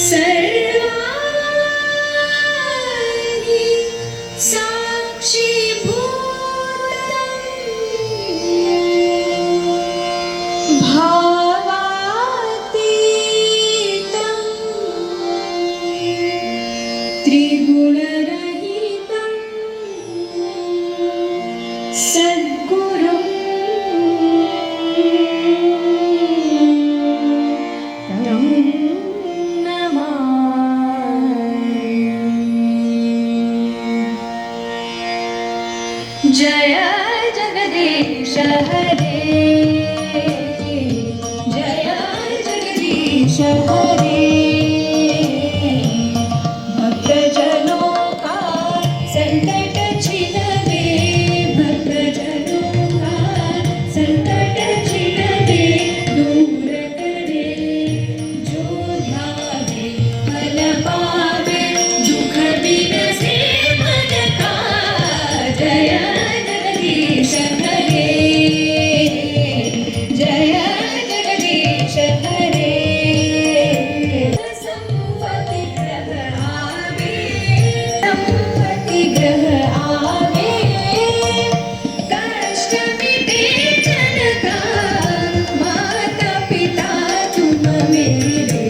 सर्वाणि साक्षीभूतम् भावातीतं त्रिगुणरहितं सद्गुरुं तं नमामि। जय जगदीश हरे, जय जगदीश हरे। भक्तजनों का संकट छिनवे, भक्तजनों का संकट छिनवे, दूर करे जो ध्यावे फल पावे, दुख बिनसे मन का। जय जगदीश हरे, जय जगदीश हरे। संपत्ति ग्रह आवे, संपत्ति ग्रह आवे, कष्ट मिटे जन का। माता पिता तुम मेरे,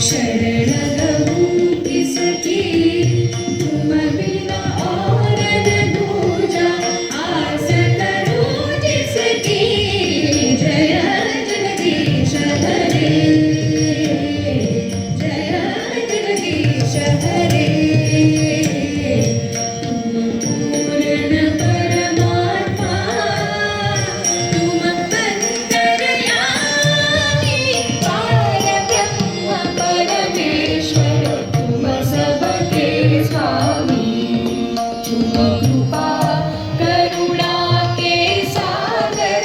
शरण लहूं किसकी, तुम बिना और न दूजा, आस करूं जिसकी। जय जगदीश हरे, जय जगदीश हरे। तुम पूर्ण परमात्मा, तुम अंतर्यामी, पारब्रह्म परमेश्वर, तुम सबके स्वामी। तुम कृपा करुणा के सागर,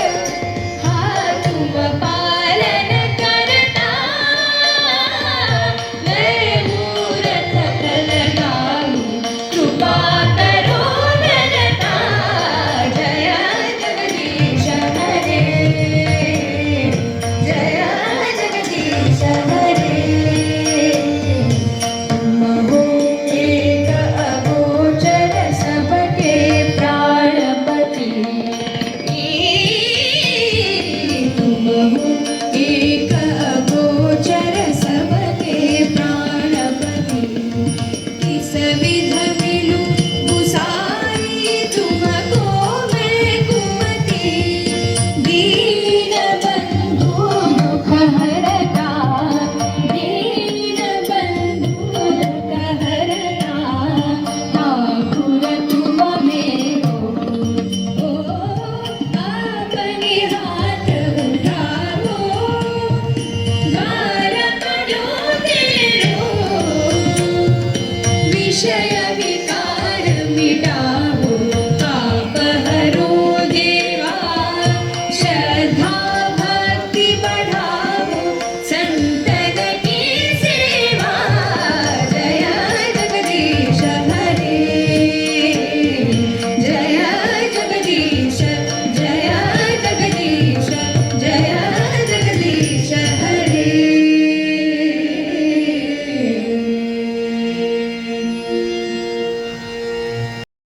हाँ तुम